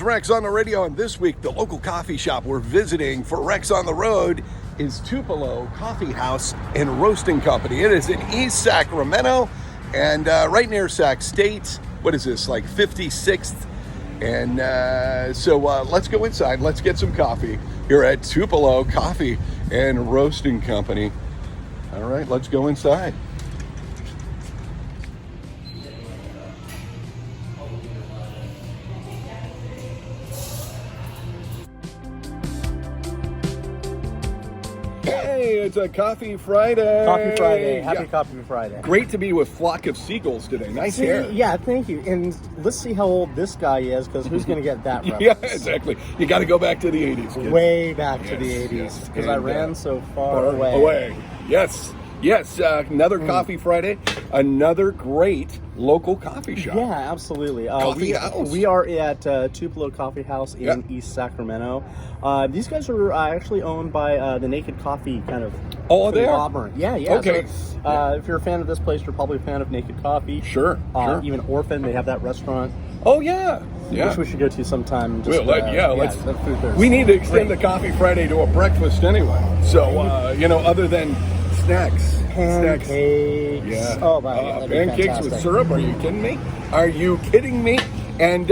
Rex on the radio, and this week the local coffee shop we're visiting for Rex on the Road is Tupelo Coffee House and Roasting Company. It is in East Sacramento and right near Sac State. What is this, like 56th? And so let's go inside. Let's get some coffee here at Tupelo Coffee and Roasting Company. All right, let's go inside. Hey, it's a Coffee Friday. Coffee Friday. Happy Coffee Friday. Great to be with Flock of Seagulls today. Nice hair. Yeah, thank you. And let's see how old this guy is, because who's going to get that reference? Yeah, exactly. You got to go back to the 80s. Kids. Way back to the 80s, because I ran so far away. Yes. Another Coffee Friday. Another great local coffee shop. Yeah, absolutely. Coffee house. We are at Tupelo Coffee House in East Sacramento. These guys are actually owned by the Naked Coffee kind of. Oh, they are? Yeah. Okay. So, if you're a fan of this place, you're probably a fan of Naked Coffee. Sure. Even Orphan, they have that restaurant. Oh, yeah. Which we should go to sometime. Let's. The food there. We need to extend the Coffee Friday to a breakfast anyway. So, other than snacks. Pancakes. Yeah. Oh, wow. Pancakes with syrup. Are you kidding me? And,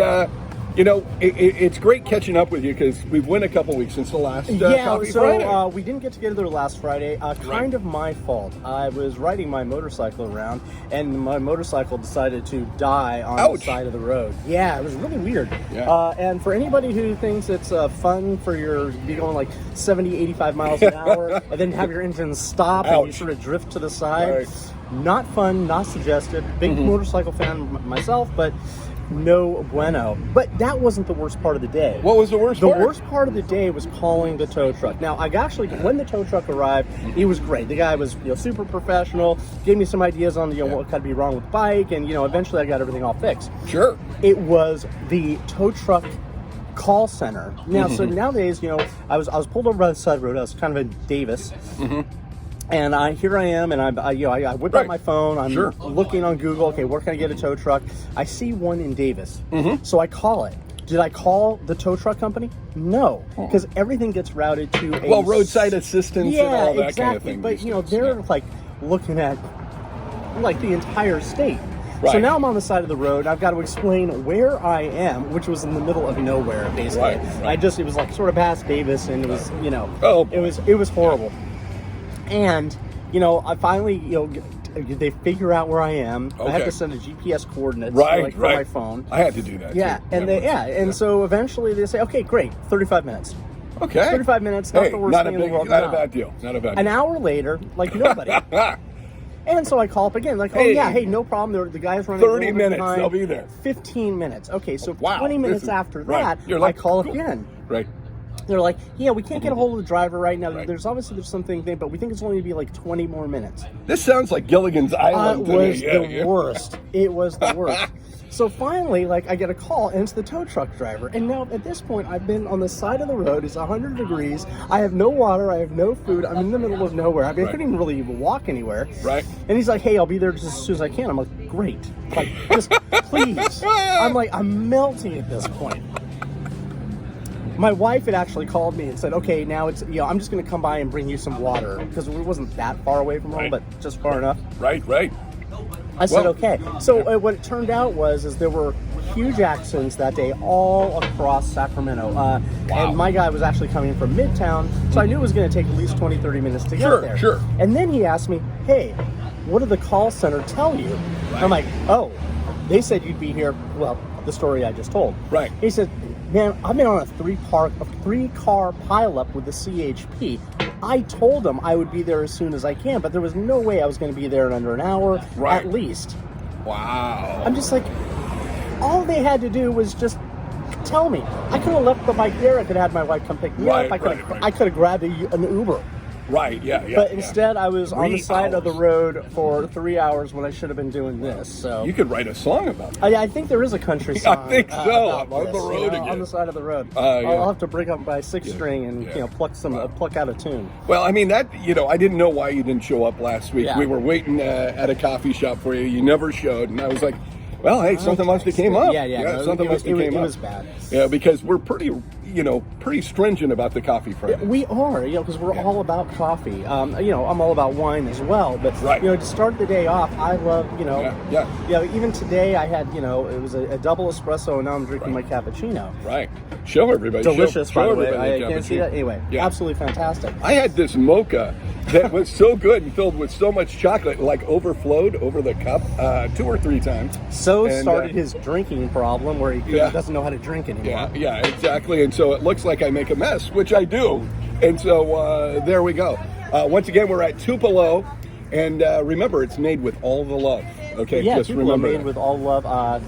it's great catching up with you because we've went a couple weeks since the last Coffee Friday. We didn't get together last Friday. Kind of my fault. I was riding my motorcycle around, and my motorcycle decided to die on the side of the road. Yeah, it was really weird. Yeah. And for anybody who thinks it's fun for be going like 70, 85 miles an hour, and then have your engine stop and you sort of drift to the side, not fun, not suggested. Big motorcycle fan myself, but no bueno. But that wasn't the worst part of the day. What was the worst part? The worst part of the day was calling the tow truck. Now, when the tow truck arrived, he was great. The guy was super professional, gave me some ideas on what could be wrong with the bike, and eventually I got everything all fixed. Sure. It was the tow truck call center. Now, so nowadays, I was pulled over by the side of the road. I was kind of in Davis. And here I am, and I whip out my phone. I'm looking on Google. Okay, where can I get a tow truck? I see one in Davis, so I call it. Did I call the tow truck company? No, because everything gets routed to roadside assistance and all that kind of thing. But they're like looking at like the entire state. Right. So now I'm on the side of the road. I've got to explain where I am, which was in the middle of nowhere, basically. Right. It was like sort of past Davis, and it was it was horrible. And, I finally, they figure out where I am. Okay. I have to send a GPS coordinates for my phone. I had to do that. Yeah, too. And so eventually they say, okay, great, 35 minutes. Okay. 35 minutes, not the worst thing in the world. Not a bad deal. An hour later, like nobody. And so I call up again, like, hey, no problem. The guy's running 30 minutes, behind. they'll be there. 15 minutes. Okay, so 20 minutes after that, I call again. Right. They're like, we can't get a hold of the driver right now. Right. There's something, but we think it's only going to be like 20 more minutes. This sounds like Gilligan's Island to me. It was the worst. It was the worst. So finally, I get a call, and it's the tow truck driver. And now, at this point, I've been on the side of the road. It's 100 degrees. I have no water. I have no food. I'm in the middle of nowhere. I couldn't even really walk anywhere. Right. And he's like, hey, I'll be there just as soon as I can. I'm like, great. Just please. I'm melting at this point. My wife had actually called me and said, okay, now it's, I'm just going to come by and bring you some water, because it wasn't that far away from home, but just far enough. Right. I said, okay. So what it turned out was there were huge accidents that day all across Sacramento. And my guy was actually coming from Midtown, so I knew it was going to take at least 20, 30 minutes to get there. Sure. And then he asked me, hey, what did the call center tell you? Right. I'm like, they said you'd be here. Well, the story I just told. Right. He said, man, I've been on a three-car pileup with the CHP. I told them I would be there as soon as I can, but there was no way I was going to be there in under an hour at least. Wow. I'm just like, all they had to do was just tell me. I could have left the bike there. I could have had my wife come pick me up. I could have grabbed an Uber. Right, yeah. But instead, I was on the side of the road for 3 hours when I should have been doing this. So you could write a song about it. I think there is a country song. I think so. On the road again. On the side of the road. I'll have to bring up my six string and pluck out a tune. Well, I mean that I didn't know why you didn't show up last week. Yeah. We were waiting at a coffee shop for you. You never showed, and I was like, Well, hey, something must have came up. Yeah. No, something must have came up. It was bad. Yeah, because we're pretty stringent about the coffee Friday. We are, because we're all about coffee. I'm all about wine as well. But to start the day off, I love, even today I had, it was a double espresso, and now I'm drinking my cappuccino. Right. Show everybody. Delicious, show by the way. everybody I can't see that. Anyway, absolutely fantastic. I had this mocha that was so good and filled with so much chocolate, like overflowed over the cup 2 or 3 times. So started his drinking problem, where he doesn't know how to drink anymore. Yeah, exactly. And so it looks like I make a mess, which I do. And so there we go. Once again, we're at Tupelo, and remember, it's made with all the love. Okay, yeah, just Tupelo remember made that. with all love.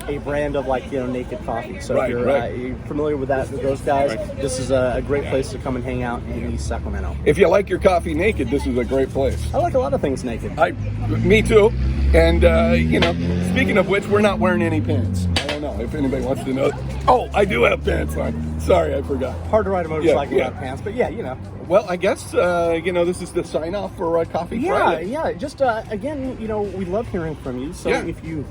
A brand of naked coffee. So if you're familiar with those guys, this is a great place to come and hang out in East Sacramento. If you like your coffee naked, this is a great place. I like a lot of things naked. Me too. And speaking of which, we're not wearing any pants. I don't know if anybody wants to know. Oh, I do have pants on. Sorry, I forgot. Hard to ride a motorcycle without pants, but Well, I guess this is the sign off for Coffee Friday. Yeah. Just again, we love hearing from you. So if you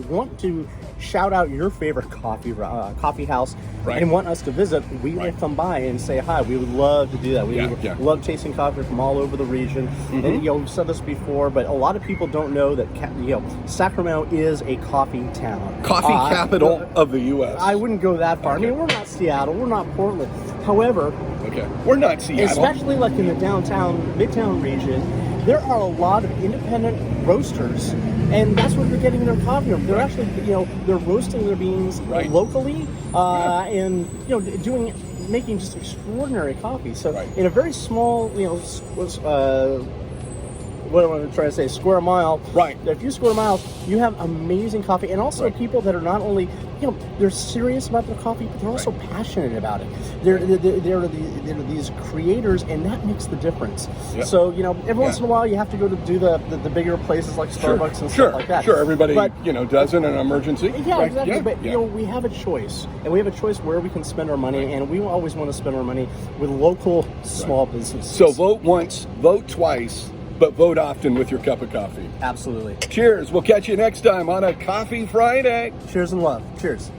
want to shout out your favorite coffee house and want us to visit, we will come by and say hi. We would love to do that. We love tasting coffee from all over the region. And we've said this before, but a lot of people don't know that Sacramento is a coffee town, coffee capital of the U.S. I wouldn't go that far. I mean, we're not Seattle, we're not Portland. However, we're not Seattle, especially like in the downtown, midtown region. There are a lot of independent roasters, and that's what they're getting their coffee from. They're actually, they're roasting their beans locally, and making just extraordinary coffee. So in a very small, what am I trying to say? Square mile. Right. A few square miles, you have amazing coffee, and also people that are not only, they're serious about their coffee, but they're also passionate about it. They're these creators, and that makes the difference. Yep. So every once in a while, you have to go to do the bigger places like Starbucks and stuff like that. Sure, everybody does in an emergency. Yeah, exactly. But we have a choice, and we have a choice where we can spend our money, and we always want to spend our money with local small businesses. So vote once, vote twice, but vote often with your cup of coffee. Absolutely. Cheers. We'll catch you next time on a Coffee Friday. Cheers and love. Cheers.